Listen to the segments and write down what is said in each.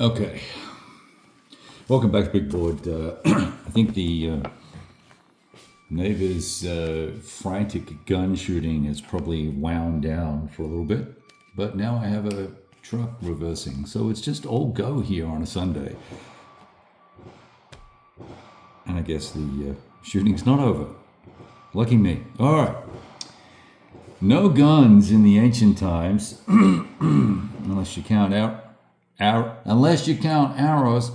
Okay, welcome back, Big Board. I think the neighbors' frantic gun shooting has probably wound down for a little bit, but now I have a truck reversing, so it's just all go here on a Sunday. And I guess the shooting's not over. Lucky me. All right. No guns in the ancient times, unless you count arrows.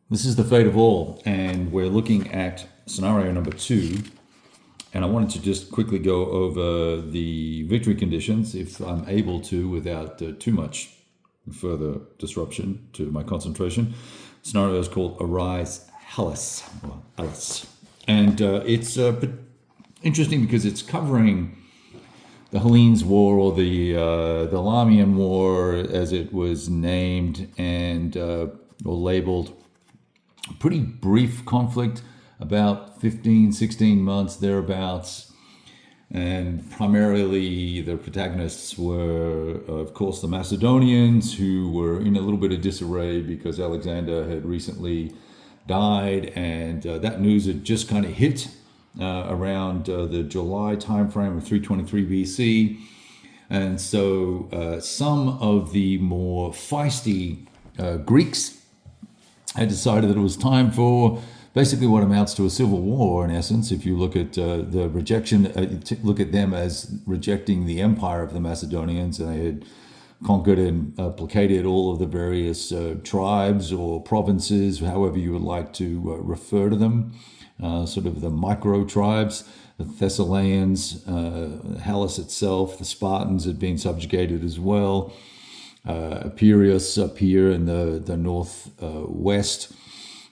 This is the fate of all, and we're looking at scenario number 2. And I wanted to just quickly go over the victory conditions, if I'm able to, without too much further disruption to my concentration. Scenario is called Arise Hellas, or Alice, and it's interesting because it's covering the Hellenes War, or the Lamian War, as it was named and or labeled. Pretty brief conflict, about 15, 16 months thereabouts. And primarily the protagonists were, of course, the Macedonians, who were in a little bit of disarray because Alexander had recently died, and that news had just kind of hit around the July timeframe of 323 BC. And so some of the more feisty Greeks had decided that it was time for basically what amounts to a civil war, in essence. If you look at the rejection, look at them as rejecting the empire of the Macedonians, and they had conquered and placated all of the various tribes or provinces, however you would like to refer to them, sort of the micro tribes. The Thessalians, Hellas itself, the Spartans had been subjugated as well. Piraeus up here in the north west,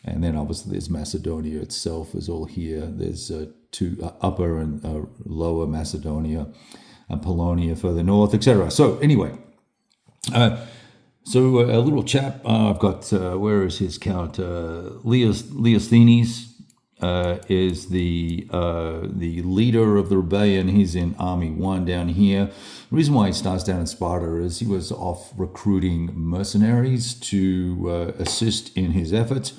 and then obviously there's Macedonia itself is all here. There's two upper and lower Macedonia, and Polonia further north, etc. So anyway, so a little chap I've got. Where is his count? Leosthenes is the leader of the rebellion. He's in Army 1 down here. The reason why he starts down in Sparta is he was off recruiting mercenaries to assist in his efforts,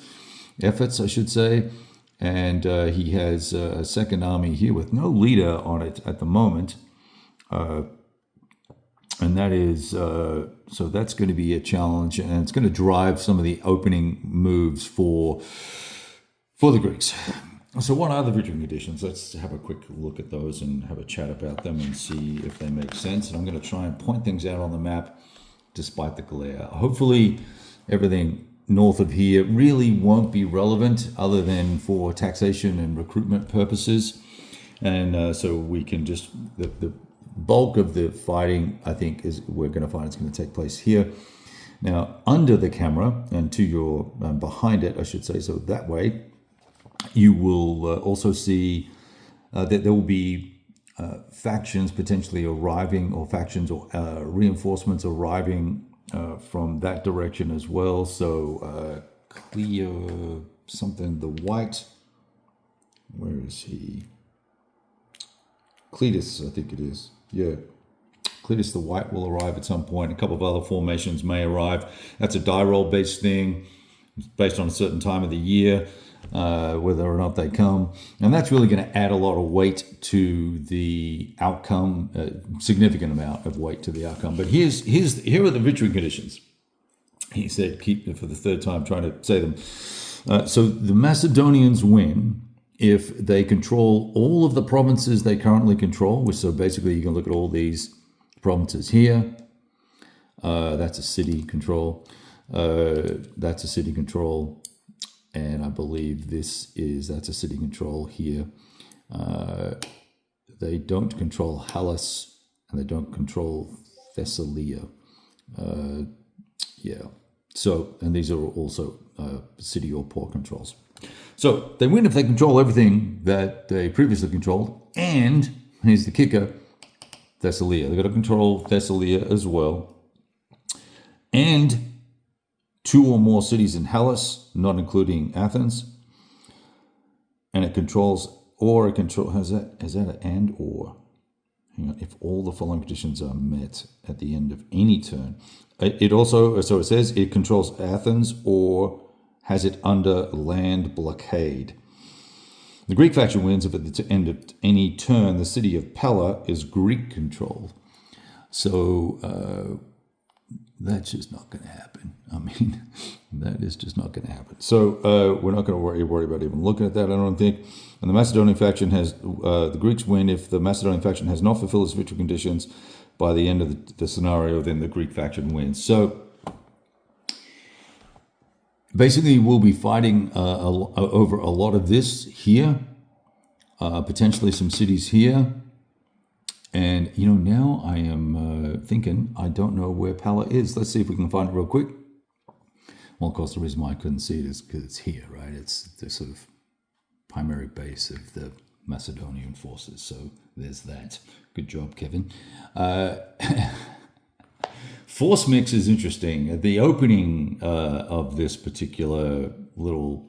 I should say. And he has a second army here with no leader on it at the moment. And that is, so that's going to be a challenge, and it's going to drive some of the opening moves for the Greeks. So what are the victory conditions? Let's have a quick look at those and have a chat about them and see if they make sense. And I'm going to try and point things out on the map despite the glare. Hopefully everything north of here really won't be relevant other than for taxation and recruitment purposes. And so we can just, the bulk of the fighting, I think, is we're going to find it's going to take place here. Now, under the camera and to your, behind it, I should say, so that way, you will also see that there will be factions potentially arriving, or factions or reinforcements arriving from that direction as well. So Cleo something, the white, where is he? Cletus, I think it is. Yeah. Cletus the White will arrive at some point. A couple of other formations may arrive. That's a die roll based thing. It's based on a certain time of the year. Whether or not they come, and that's really going to add a lot of weight to the outcome, significant amount of weight to the outcome. But here are the victory conditions. He said, keep for the third time trying to say them. So the Macedonians win if they control all of the provinces they currently control. Which, so basically, you can look at all these provinces here. That's a city control. That's a city control. And I believe that's a city control here. They don't control Hellas, and they don't control Thessalia. Yeah. So, and these are also city or port controls. So they win if they control everything that they previously controlled. And here's the kicker: Thessalia. They've got to control Thessalia as well. And 2 or more cities in Hellas, not including Athens, and it controls, or it controls, has that an and or? if all the following conditions are met at the end of any turn. It also, so it says it controls Athens or has it under land blockade. The Greek faction wins if at the end of any turn the city of Pella is Greek controlled. So that's just not going to happen. I mean, that is just not going to happen. So we're not going to worry about even looking at that, I don't think. And the Macedonian faction has, the Greeks win if the Macedonian faction has not fulfilled its victory conditions by the end of the scenario, then the Greek faction wins. So basically, we'll be fighting over a lot of this here, potentially some cities here. And, now I am thinking, I don't know where Pella is. Let's see if we can find it real quick. Well, of course, the reason why I couldn't see it is because it's here, right? It's the sort of primary base of the Macedonian forces. So there's that. Good job, Kevin. Force mix is interesting. At the opening of this particular little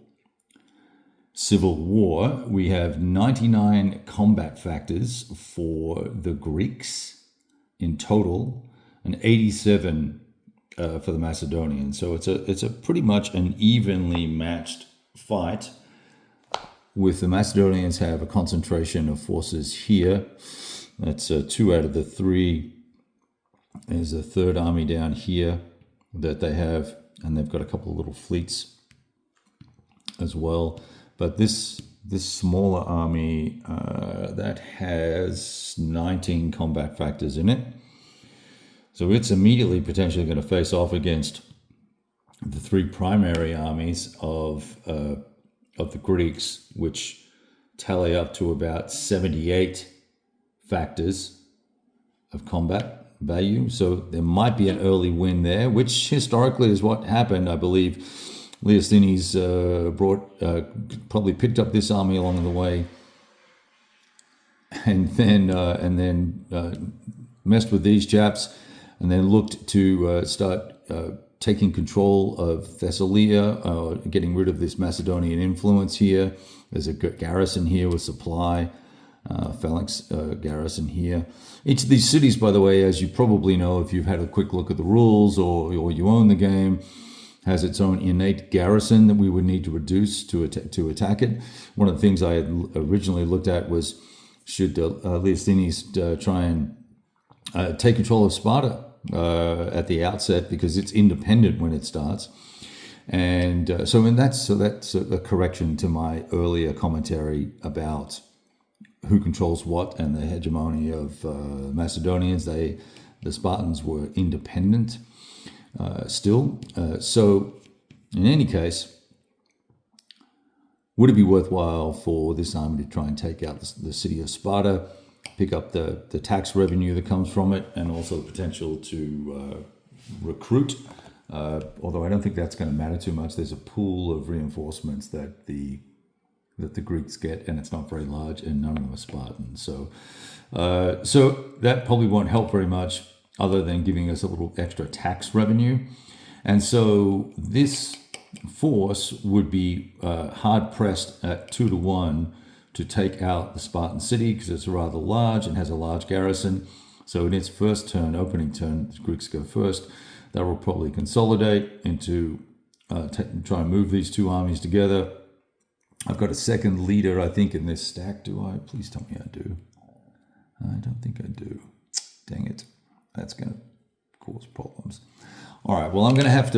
civil war, we have 99 combat factors for the Greeks in total, and 87 for the Macedonians. So it's a pretty much an evenly matched fight, with the Macedonians have a concentration of forces here. That's 2 out of the 3. There's a third army down here that they have, and they've got a couple of little fleets as well. But this smaller army that has 19 combat factors in it, so it's immediately potentially going to face off against the 3 primary armies of the Greeks, which tally up to about 78 factors of combat value. So there might be an early win there, which historically is what happened. I believe Leosthenes probably picked up this army along the way, and then messed with these chaps, and then looked to start taking control of Thessalia, getting rid of this Macedonian influence here. There's a garrison here with supply, phalanx garrison here. Each of these cities, by the way, as you probably know if you've had a quick look at the rules or you own the game, has its own innate garrison that we would need to reduce to attack it. One of the things I had originally looked at was, should Leosthenes try and take control of Sparta at the outset, because it's independent when it starts. And so that's a correction to my earlier commentary about who controls what and the hegemony of Macedonians. The Spartans were independent still. So in any case, would it be worthwhile for this army to try and take out the city of Sparta, pick up the tax revenue that comes from it, and also the potential to recruit? Although I don't think that's going to matter too much. There's a pool of reinforcements that the Greeks get, and it's not very large, and none of them are Spartans. So that probably won't help very much, other than giving us a little extra tax revenue. And so this force would be hard pressed at 2-1 to take out the Spartan city, because it's rather large and has a large garrison. So in its first turn, opening turn, the Greeks go first. That will probably consolidate into try and move these 2 armies together. I've got a second leader, I think, in this stack. Do I? Please tell me I do. I don't think I do. Dang it. That's going to cause problems. All right. Well, I'm going to have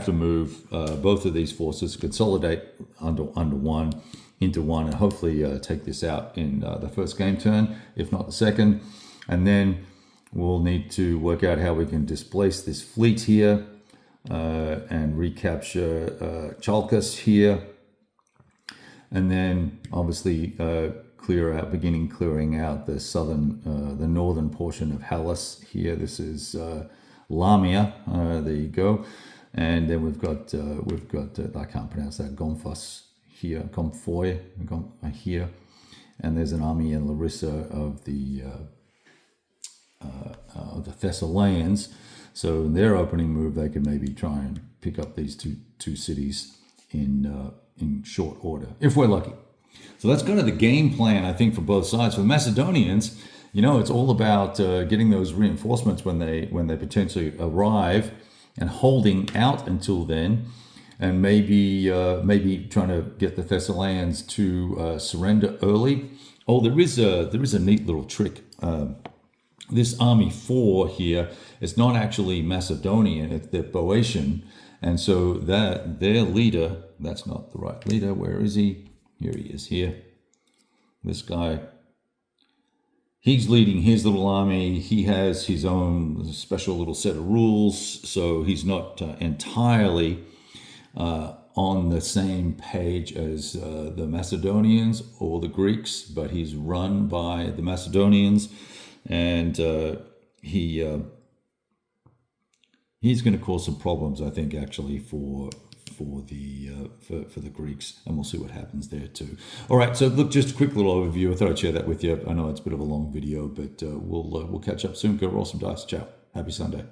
to move both of these forces, consolidate under one into one, and hopefully take this out in the first game turn, if not the second. And then we'll need to work out how we can displace this fleet here and recapture Chalkis here. And then obviously clearing out the northern portion of Hellas here. This is Lamia. There you go. And then we've got I can't pronounce that, Gomphos here, Gomphoi here. And there's an army in Larissa of the Thessalians. So in their opening move, they could maybe try and pick up these two cities in short order, if we're lucky. So that's kind of the game plan, I think, for both sides. For the Macedonians, it's all about getting those reinforcements when they potentially arrive, and holding out until then, and maybe trying to get the Thessalians to surrender early. Oh, there is a neat little trick. This army 4 here is not actually Macedonian; they're Boeotian, and so that their leader, that's not the right leader. Where is he? Here he is. Here, this guy. He's leading his little army. He has his own special little set of rules, so he's not entirely on the same page as the Macedonians or the Greeks, but he's run by the Macedonians, and he's going to cause some problems, I think, actually for the Greeks, and we'll see what happens there too. All right, so look, just a quick little overview. I thought I'd share that with you. I know it's a bit of a long video, but we'll catch up soon. Go roll some dice. Ciao. Happy Sunday.